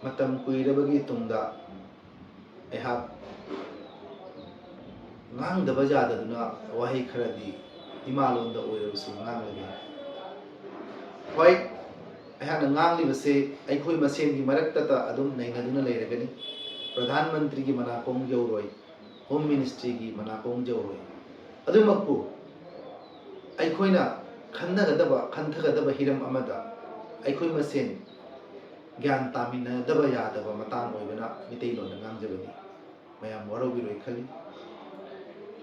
मतम कुइरबगी तुंगदा एहाक ngang जादना वही खरदी इमालोंदा ओइरबसु nganglage होय अहान nganglibase अखोय मसेनगी मरक्तता अदुम नैनदुना लेरगनी प्रधानमंत्री की मनाकोंग जौरोय होम मिनिस्ट्री की मनाकोंग जौरोय अदुमक्पु अखोयना खंथगदबा हिरम अमदा अखोय मसेन ज्ञान तामिनदबा यादबा मतांग ओइबना मितैलोन ngangjabani मयाम वरोबिरोय खली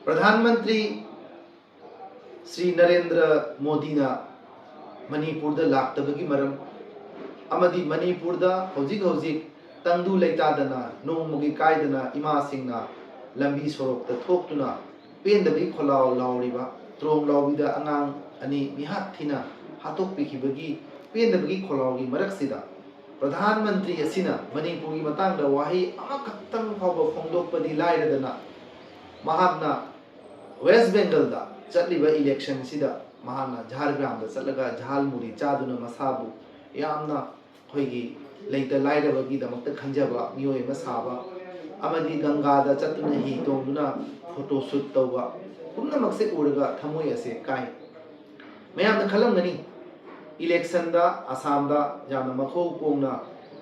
प्रधानमंत्री श्री नरेंद्र मोदी ना मणिपुर लाक्तबगी मरम अमदी मणिपुर हौजिक हौजिक तंगदु लेतादना नोंमगी कायदना इमा सिंगना लंबी सोरोक थोक्तुना पेंदबी खोलाव लावरिबा त्रोंग लावबिदा अंगांग अनि मिहाक थिना हातोकपिखिबगी पेंदबगी खोलावगी मरकसिदा प्रधानमंत्री असिना मणिपुर की मतंगदा वाही अमखक्तंग फावबा फोंदोकपदी लायरदना महात्मा वेस्ट बेंगल दा चलिबा इलेक्शन सिदा महाना झारग्राम दा चलगा झालमुरी चादुना मसाबु यामना खोइगी लेता लाइरबगी दमक्ता खंजबा मियोय मसाबा अमदी गंगा दा चतुना ही तोंगुना फोटो शूट तौबा पुनमक्से उरगा थमोय असे काय मयामना खलंगनी इलेक्शन दा असम दा यामना मखो पोंगना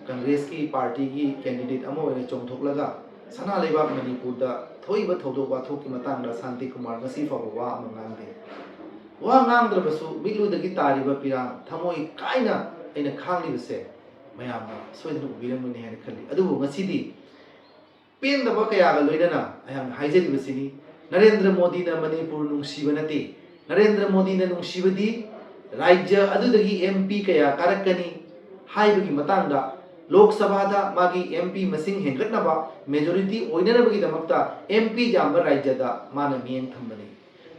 कांग्रेस की पार्टी की कैंडिडेट अमो ओइने चोंथोकलगा सना लेबाक मणिपुर दा थोइबा थौदोक वाथोक की मतंगदा शांति कुमार ngasi फाबो वा अमंगांगदे वा ngangrabsu मिलुदगी तारिबा पिरां थमोय कायना अइना खांगलिबसे मयामना सोइदनु बिरमनि हैन खली अदुबु ngasiदी पेंदबा कयागा लोइनना अयम हाइजरिबसिनी नरेंद्र मोदी ना मणिपुर नुंगसिबा नते नरेंद्र मोदी ना नुंगसिबदी राज्य अदुदगी एमपी कया कारकनी हाइबगी मतंगदा लोकसभा दा मागी एमपी मसिंग हेंगटनबा मेजॉरिटी ओइननबगी दमक्ता एमपी जाम्बा राज्य दा माना मियंग थंबनी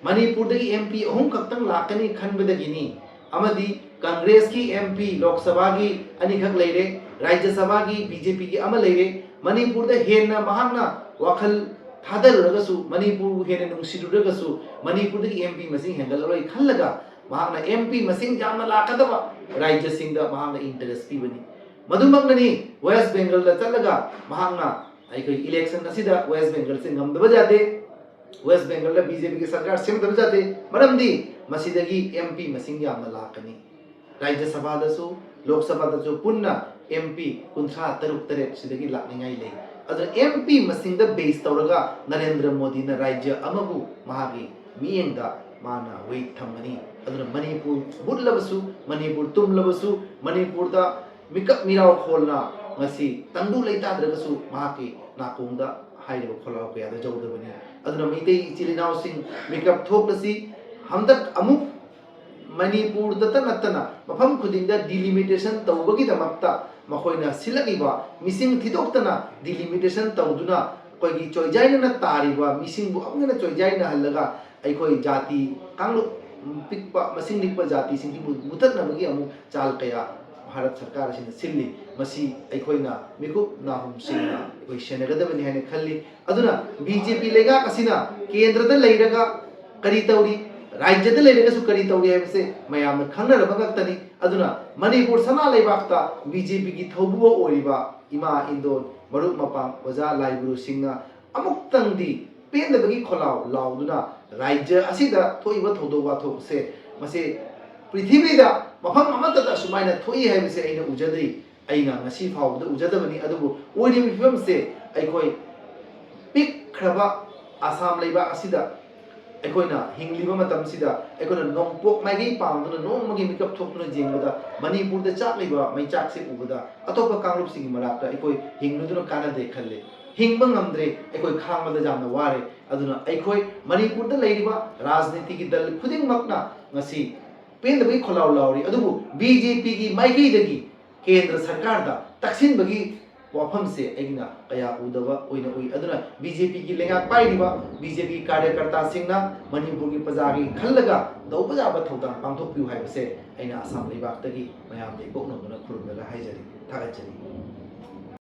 मणिपुर दगी एमपी अहुम खक्तंग लाकनी खनबदगिनी अमदी कांग्रेस की एमपी लोकसभा की अनिखक लेरे राज्यसभा की बीजेपी की अम लेरे मणिपुर दा हेना महांगना वाखल थादरगसु मणिपुर हेना नुंगसिरुगसु मणिपुर दगी एमपी मसिंग हेंगलरोय खल्लगा महांगना एमपी मसिंग जामना लाकदबा राज्य सिंग दा महांगना इंटरेस्ट पीबनी मधुमंगनी वेस्ट बेंगल दा चलगा महांगना आइको इलेक्शन असिदा वेस्ट बेंगल से ngमदबा जाते वेस्ट बेंगल दा बीजेपी की सरकार सेमदबा जाते मरमदी मसिदगी एमपी मसिंग यामना लाकनी राज्यसभा दसु लोकसभा दसु पुन्ना एमपी 53 सिदगी लाकनिंगाई ले अदर एमपी मसिंग दा बेस तौरगा नरेंद्र मोदी ना राज्य अमबु महागी मियंगदा माना वेट थमनी अदर मणिपुर बुडलबसु मणिपुर तुमलबसु मणिपुर दा मिकप मिराव खोलना ngasi tangdu leitadragasu mahaki nakungda hairiba kholaw kayada jawdabani aduna mitei ichilinaw sing mikap thokasi hamdak amuk manipur da tanatana mafam khudingda delimitation tawbagi damakta makhoina silagiba mising thidoktana delimitation tawduna koigi choijaina na tariba mising bu amna choijaina halaga aikoi jati kanglu pikpa masing likpa jati sing mutatna bagi amu chal kaya Bharat सरकार सिल्ली मसी अखोइना मिकुप नाहुम सिंगना अखोइ सेनगदबनि हैन खल्ली अदुना BJP लेगा कसिना केंद्रदा लेरगा करी तौरी राज्यदा लेरगासु करी तौरी हैबसे मयाम खंगनरबा गक्तनी अदुना मणिपुर सना लेबाक्ता BJP की थौबुबो ओरिबा इमा इंदोन मरुक मपांग ओजा लाइब्रु सिंगना अमुक्तंगदी पेंदबगी खोलाव लावदुना राज्य असिदा थोइबा थौदोबा थोसे मसे पृथ्वीदा मफम अमतदा सुमाइना थोई हैबसे अइना उजदरी अइना ngasi फावदा उजदबनी अदुबु ओइदिम फिल्मसे अइखोइ पिक खरबा आसाम लेबा असिदा अइखोइना हिंगलिबा मतमसिदा अइखोना नोंपोक माइगै पांगदुना नोंमगी मिकअप थोकना जेंगदा मणिपुरदा चाकलिबा मैचाकसे उबदा अतोपा कांगलुपसिंगी मराक्ता अइखोइ हिंगनुदुना कानादे खल्ले हिंगबा ngamdre अइखोइ खांगबदा जामना वारे अदुना अइखोइ मणिपुरदा लेरिबा राजनीति की दल खुदिंगमकना ngasi पेंदबगी खोलाव लावरी अदुबु बीजेपी की माइकैदगी केंद्र सरकार दा तक्सिन बगी वाफम से अगिना कया उदबा ओइना ओइ अदुना बीजेपी की लेंगा पाइरिबा बीजेपी कार्यकर्ता सिंगना मणिपुर की प्रजागी खल्लगा दौबजाबा थौदा पांथोकपिउ हाइबसे अइना आसाम लेबाक्तगी मयाम दे बोकनोदुना खुरुमदगा हाइजरी थागतजरी।